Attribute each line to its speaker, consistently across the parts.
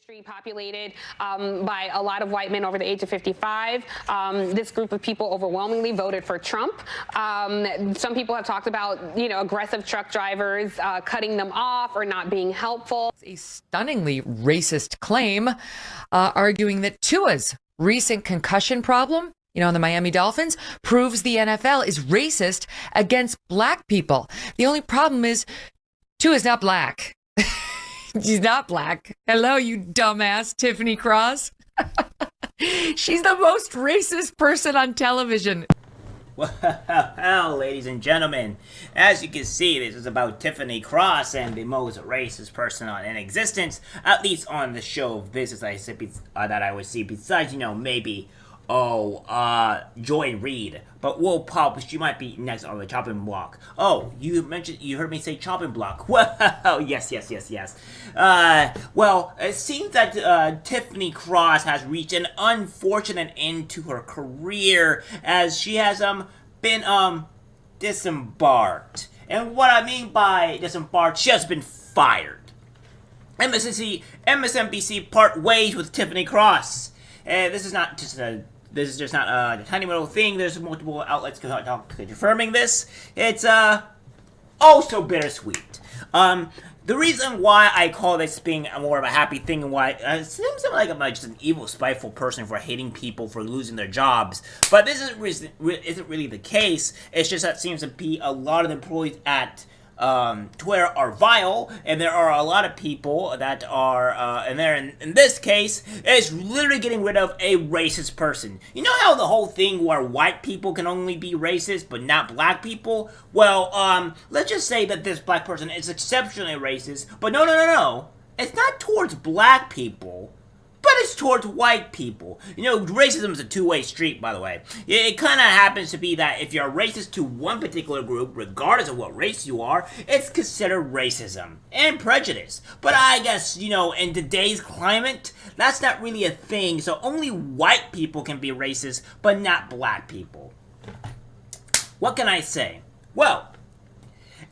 Speaker 1: country populated by a lot of white men over the age of 55. This group of people overwhelmingly voted for Trump. Some people have talked about, aggressive truck drivers cutting them off or not being helpful.
Speaker 2: A stunningly racist claim, arguing that Tua's recent concussion problem, the Miami Dolphins, proves the NFL is racist against black people. The only problem is Tua's not black. She's not black. Hello, you dumbass, Tiffany Cross. She's the most racist person on television.
Speaker 3: Well, ladies and gentlemen, as you can see, this is about Tiffany Cross and the most racist person in existence, at least on the show of business that I would see, besides, maybe, Joy Reid. But she might be next on the chopping block. Oh, you heard me say chopping block. Well, yes. Well, it seems that Tiffany Cross has reached an unfortunate end to her career as she has been disembarked. And what I mean by disembarked, she has been fired. MSNBC part ways with Tiffany Cross. This is just not a tiny little thing. There's multiple outlets confirming this. It's so bittersweet. The reason why I call this being more of a happy thing and why it seems like I'm just an evil, spiteful person for hating people for losing their jobs, but this isn't really the case. It's just that it seems to be a lot of the employees at Twitter are vile, and there are a lot of people that are, and there in this case, is literally getting rid of a racist person. You know how the whole thing where white people can only be racist, but not black people? Well, let's just say that this black person is exceptionally racist, but no. It's not towards black people, but it's towards white people. Racism is a two-way street, by the way. It kind of happens to be that if you're racist to one particular group, regardless of what race you are, it's considered racism and prejudice. But I guess, in today's climate, that's not really a thing, so only white people can be racist, but not black people. What can I say? Well,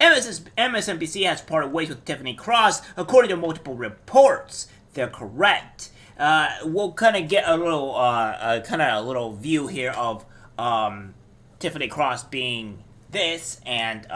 Speaker 3: MSNBC has parted ways with Tiffany Cross, according to multiple reports. They're correct. We'll kind of get a little view here of Tiffany Cross being this and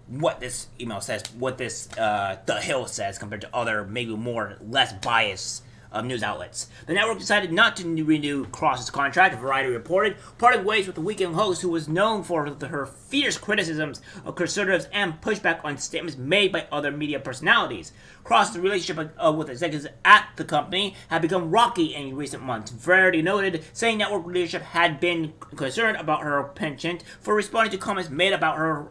Speaker 3: what this email says, what this The Hill says compared to other maybe less biased news outlets. The network decided not to renew Cross's contract, Variety reported, parting ways with the weekend host who was known for her fierce criticisms of conservatives and pushback on statements made by other media personalities. Cross's relationship with executives at the company had become rocky in recent months. Variety noted, saying network leadership had been concerned about her penchant for responding to comments made about her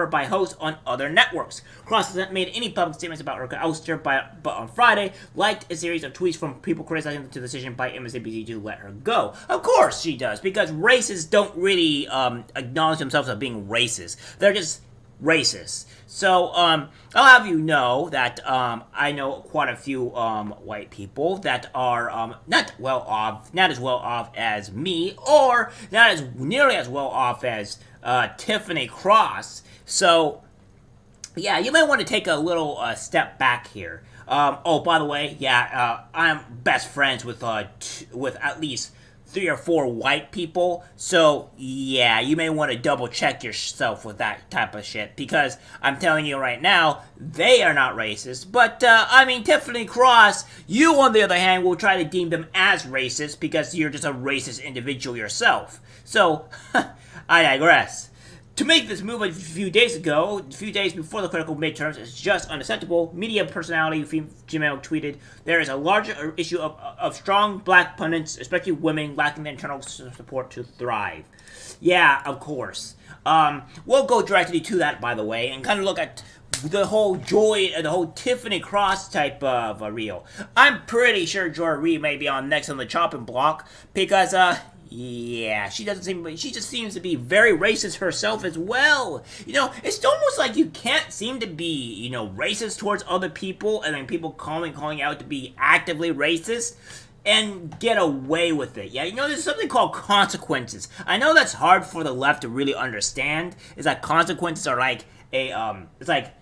Speaker 3: by hosts on other networks. Cross hasn't made any public statements about her ouster, but on Friday, liked a series of tweets from people criticizing the decision by MSNBC to let her go. Of course she does, because racists don't really acknowledge themselves as being racist. They're just racist. So, I'll have you know that I know quite a few white people that are not as well off as me, or not as nearly as well off as Tiffany Cross. So, yeah, you may want to take a little step back here. By the way, I'm best friends with at least 3 or 4 white people, so yeah, you may want to double check yourself with that type of shit, because I'm telling you right now, they are not racist, but Tiffany Cross, you on the other hand will try to deem them as racist because you're just a racist individual yourself. So, I digress. To make this move a few days before the critical midterms is just unacceptable. Media personality Gmail tweeted, there is a larger issue of strong black pundits, especially women, lacking the internal support to thrive. Yeah, of course. We'll go directly to that, by the way, and kind of look at the whole Tiffany Cross type of reel. I'm pretty sure Joy Reid may be next on the chopping block, because, yeah, she just seems to be very racist herself as well. It's almost like you can't seem to be, racist towards other people, and then people calling out to be actively racist, and get away with it. Yeah, there's something called consequences. I know that's hard for the left to really understand, is that consequences are like it's like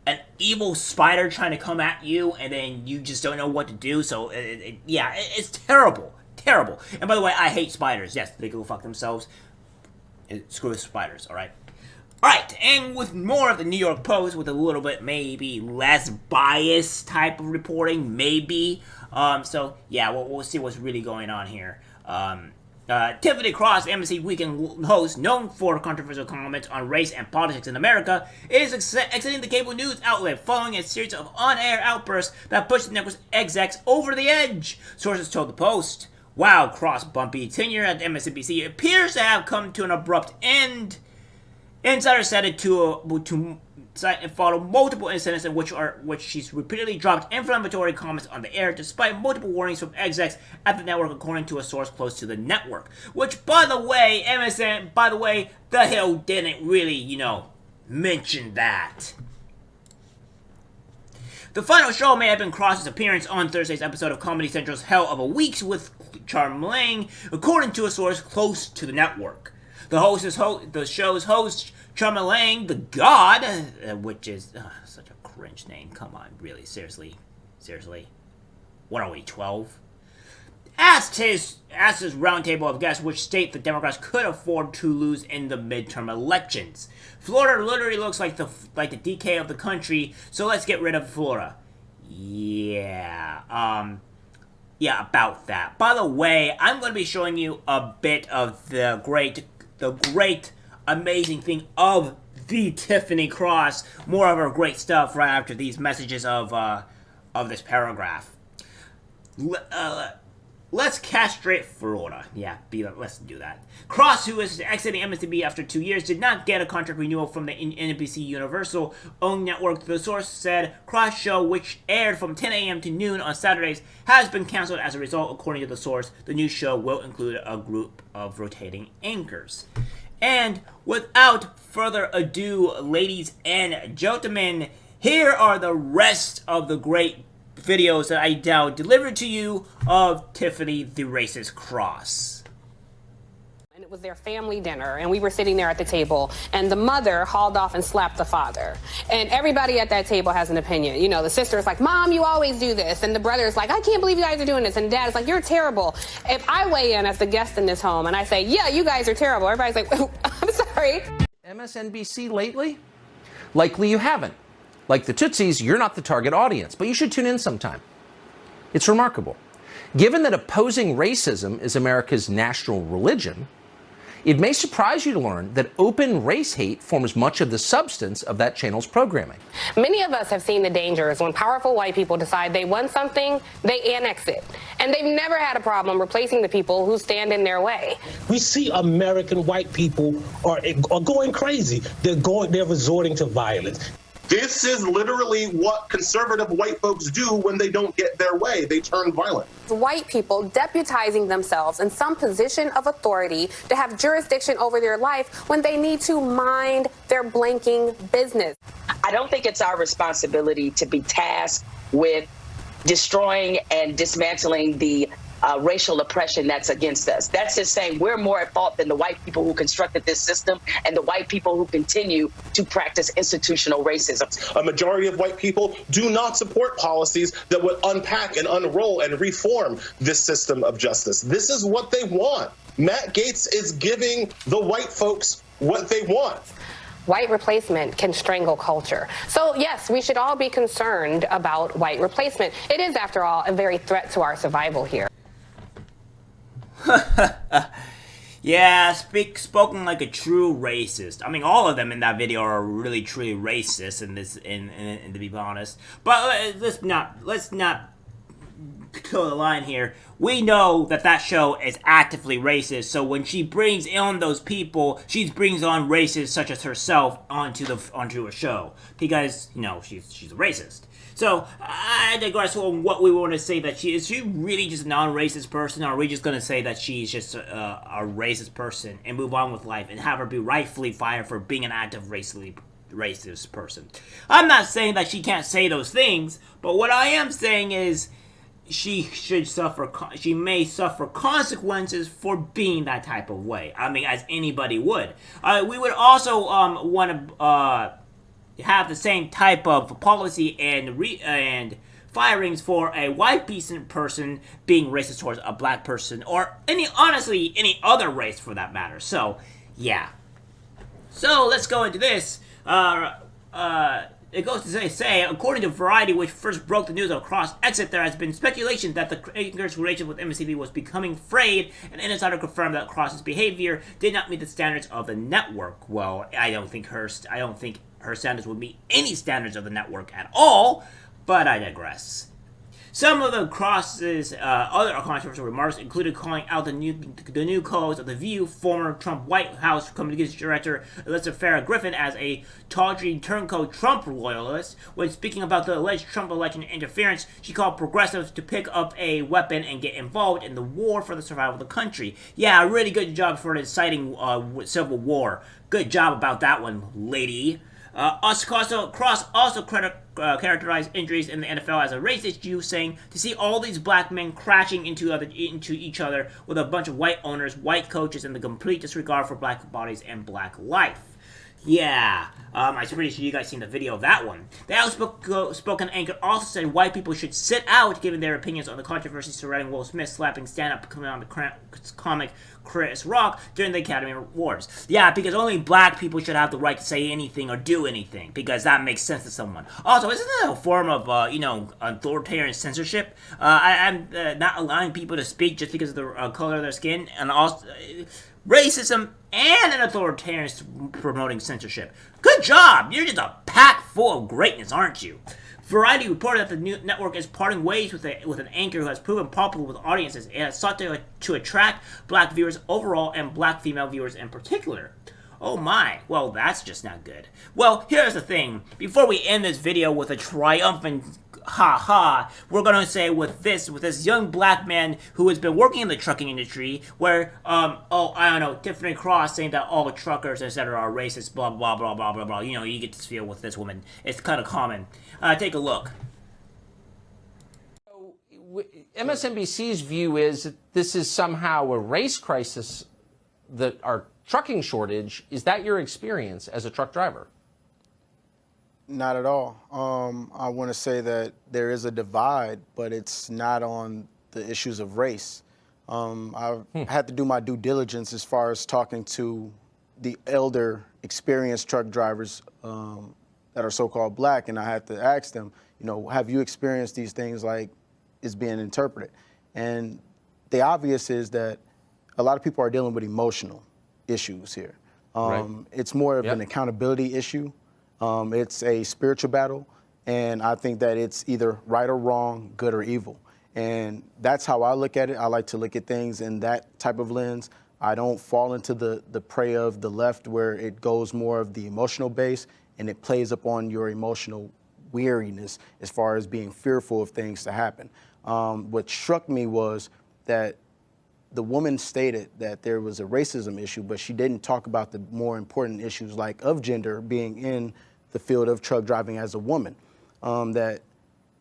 Speaker 3: an evil spider trying to come at you, and then you just don't know what to do. So it's terrible, terrible. And by the way, I hate spiders. Yes, they go fuck themselves. Screw the spiders. All right. Alright, and with more of the New York Post, with a little bit maybe less biased type of reporting, maybe. So yeah, we'll see what's really going on here. Tiffany Cross, MSNBC weekend host, known for controversial comments on race and politics in America, is exiting the cable news outlet following a series of on-air outbursts that pushed the network's execs over the edge. Sources told the Post. Wow, Cross' bumpy tenure at MSNBC appears to have come to an abrupt end. Insiders said it to follow multiple incidents in which she's repeatedly dropped inflammatory comments on the air, despite multiple warnings from execs at the network, according to a source close to the network. Which, by the way, the Hill didn't really, mention that. The final show may have been Cross's appearance on Thursday's episode of Comedy Central's Hell of a Week with Charm Lang, according to a source close to the network. The show's host, Charma Lang, the God, which is such a cringe name. Come on, really, seriously. What are we, 12? Asked his roundtable of guests which state the Democrats could afford to lose in the midterm elections. Florida literally looks like the decay of the country, so let's get rid of Florida. Yeah, about that. By the way, I'm going to be showing you a bit of the great, amazing thing of the Tiffany Cross. More of her great stuff right after these messages of this paragraph. Let's castrate Florida. Let's do that. Cross, who is exiting MSNBC after 2 years, did not get a contract renewal from the NBC Universal-owned network. The source said Cross' show, which aired from 10 a.m. to noon on Saturdays, has been canceled as a result. According to the source, the new show will include a group of rotating anchors. And without further ado, ladies and gentlemen, here are the rest of the great videos that I now delivered to you of Tiffany the Racist Cross.
Speaker 1: And it was their family dinner, and we were sitting there at the table, and the mother hauled off and slapped the father. And everybody at that table has an opinion. The sister's like, Mom, you always do this. And the brother's like, I can't believe you guys are doing this. And Dad's like, you're terrible. If I weigh in as the guest in this home and I say, yeah, you guys are terrible, everybody's like, I'm sorry.
Speaker 4: MSNBC lately? Likely you haven't. Like the Tootsies, you're not the target audience, but you should tune in sometime. It's remarkable. Given that opposing racism is America's national religion, it may surprise you to learn that open race hate forms much of the substance of that channel's programming.
Speaker 1: Many of us have seen the dangers when powerful white people decide they want something, they annex it. And they've never had a problem replacing the people who stand in their way.
Speaker 5: We see American white people are going crazy. They're resorting to violence.
Speaker 6: This is literally what conservative white folks do when they don't get their way. They turn violent.
Speaker 1: White people deputizing themselves in some position of authority to have jurisdiction over their life when they need to mind their blanking business.
Speaker 7: I don't think it's our responsibility to be tasked with destroying and dismantling the racial oppression that's against us. That's just saying we're more at fault than the white people who constructed this system and the white people who continue to practice institutional racism.
Speaker 6: A majority of white people do not support policies that would unpack and unroll and reform this system of justice. This is what they want. Matt Gaetz is giving the white folks what they want.
Speaker 1: White replacement can strangle culture. So yes, we should all be concerned about white replacement. It is, after all, a very threat to our survival here.
Speaker 3: Yeah, spoken like a true racist. I mean, all of them in that video are really truly racist, and to be honest. But let's not kill the line here. We know that show is actively racist. So when she brings on those people, she brings on racists such as herself onto a show because she's a racist. So I digress on what we want to say that is she really just a non-racist person, or are we just going to say that she's just a racist person and move on with life and have her be rightfully fired for being an active racist person? I'm not saying that she can't say those things, but what I am saying is she may suffer consequences for being that type of way. I mean, as anybody would. We would also want to have the same type of policy and firings for a white person being racist towards a black person, or honestly any other race for that matter. So yeah. So let's go into this. It goes to say, according to Variety, which first broke the news of Cross' exit, there has been speculation that the anchor's relationship with MSNBC was becoming frayed, and an insider confirmed that Cross's behavior did not meet the standards of the network. Well, I don't think her standards would meet any standards of the network at all, but I digress. Some of the Cross's other controversial remarks included calling out the new co-host of The View, former Trump White House communications director Alyssa Farah Griffin, as a tawdry turncoat Trump loyalist. When speaking about the alleged Trump election interference, she called progressives to pick up a weapon and get involved in the war for the survival of the country. Yeah, really good job for inciting civil war. Good job about that one, lady. Cross also characterized injuries in the NFL as a race issue, saying to see all these black men crashing into each other with a bunch of white owners, white coaches, and the complete disregard for black bodies and black life. Yeah, I'm pretty sure you guys seen the video of that one. The outspoken anchor also said white people should sit out, giving their opinions on the controversy surrounding Will Smith slapping stand-up comic Chris Rock during the Academy Awards. Yeah, because only black people should have the right to say anything or do anything, because that makes sense to someone. Also, isn't that a form of, authoritarian censorship? I'm not allowing people to speak just because of the color of their skin, and also racism and an authoritarian promoting censorship. Good job! You're just a pack full of greatness, aren't you? Variety reported that the new network is parting ways with an anchor who has proven popular with audiences and has sought to attract black viewers overall and black female viewers in particular. Oh my, well that's just not good. Well, here's the thing. Before we end this video with a triumphant ha-ha, we're gonna say with this young black man who has been working in the trucking industry, where, Tiffany Cross saying that all truckers, etc. are racist, blah, blah, blah, blah, blah, blah. You get this feel with this woman. It's kind of common. Take a look.
Speaker 4: MSNBC's view is that this is somehow a race crisis, that our trucking shortage. Is that your experience as a truck driver?
Speaker 8: Not at all. I want to say that there is a divide, but it's not on the issues of race. I've had to do my due diligence as far as talking to the elder, experienced truck drivers that are so-called black, and I had to ask them, have you experienced these things like is being interpreted? And the obvious is that a lot of people are dealing with emotional issues here.
Speaker 4: Right.
Speaker 8: It's more of an accountability issue. It's a spiritual battle, and I think that it's either right or wrong, good or evil. And that's how I look at it. I like to look at things in that type of lens. I don't fall into the prey of the left where it goes more of the emotional base and it plays upon your emotional weariness as far as being fearful of things to happen. What struck me was that the woman stated that there was a racism issue, but she didn't talk about the more important issues like of gender being in the field of truck driving as a woman. That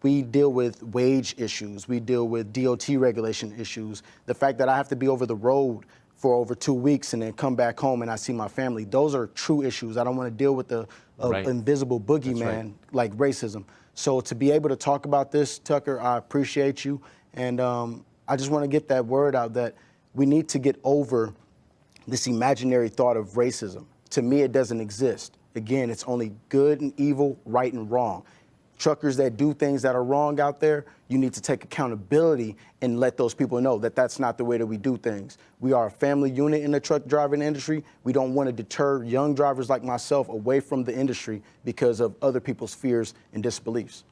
Speaker 8: we deal with wage issues, we deal with DOT regulation issues, the fact that I have to be over the road for over 2 weeks and then come back home and I see my family. Those are true issues. I don't want to deal with the invisible boogeyman like racism. So to be able to talk about this, Tucker, I appreciate you. And I just want to get that word out that we need to get over this imaginary thought of racism. To me, it doesn't exist. Again, it's only good and evil, right and wrong. Truckers that do things that are wrong out there, you need to take accountability and let those people know that that's not the way that we do things. We are a family unit in the truck driving industry. We don't want to deter young drivers like myself away from the industry because of other people's fears and disbeliefs.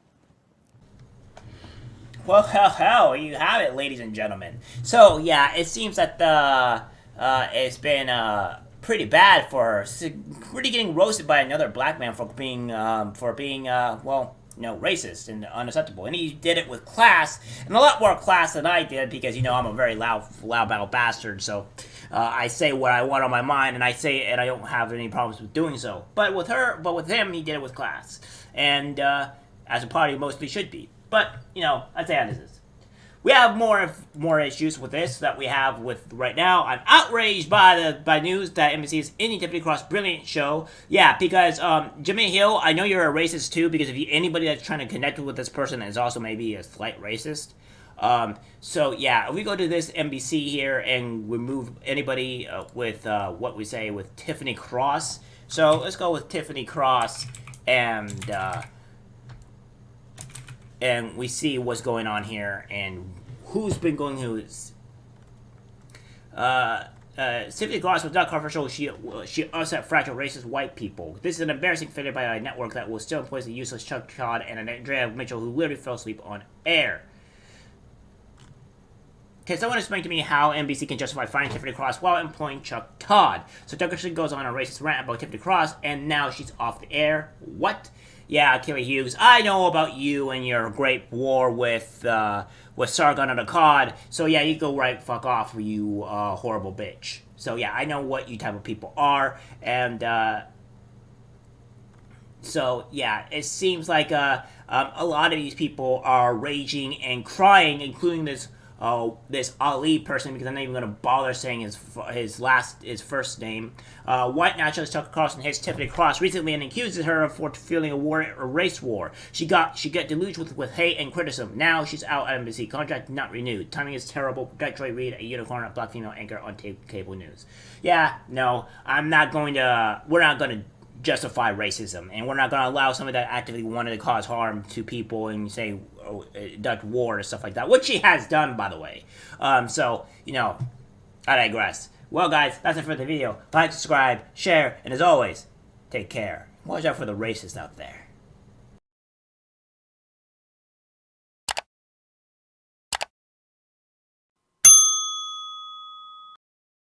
Speaker 3: Well, you have it, ladies and gentlemen. So, yeah, it seems that it's been pretty bad for really getting roasted by another black man for being racist and unacceptable. And he did it with class, and a lot more class than I did, because, I'm a very loud-mouthed bastard, so I say what I want on my mind, and I say it, and I don't have any problems with doing so. But with him, he did it with class. And as a party mostly should be. But, I'd say how this is. we have more issues with this that we have with right now. I'm outraged by news that NBC is ending Tiffany Cross' brilliant show. Yeah, because Jimmy Hill, I know you're a racist too, because if anybody that's trying to connect with this person is also maybe a slight racist. So yeah, if we go to this NBC here and remove anybody with what we say with Tiffany Cross. So let's go with Tiffany Cross and we see what's going on here and who's been going who's. Tiffany Cross was not controversial. She upset fragile racist white people. This is an embarrassing failure by a network that will still employ the useless Chuck Todd and Andrea Mitchell, who literally fell asleep on air. Can someone explain to me how NBC can justify firing Tiffany Cross while employing Chuck Todd? So Tucker goes on a racist rant about Tiffany Cross, and now she's off the air. What? Yeah, Kelly Hughes, I know about you and your great war with Sargon of Akkad. So yeah, you go right fuck off, you horrible bitch. So yeah, I know what you type of people are, and so yeah, it seems like a lot of these people are raging and crying, including this Ali person, because I'm not even going to bother saying his first name. White nationalist Tucker Carlson hits Tiffany Cross recently and accuses her of fueling a race war. She got deluged with hate and criticism. Now she's out at NBC. Contract not renewed. Timing is terrible. Protect Joy Reid, a unicorn, a black female anchor on cable news. Yeah, no, we're not going to justify racism, and we're not going to allow somebody that actively wanted to cause harm to people and say conduct war and stuff like that, which she has done, by the way. So, I digress. Well, guys, that's it for the video. Like, subscribe, share, and as always, take care. Watch out for the racists out there.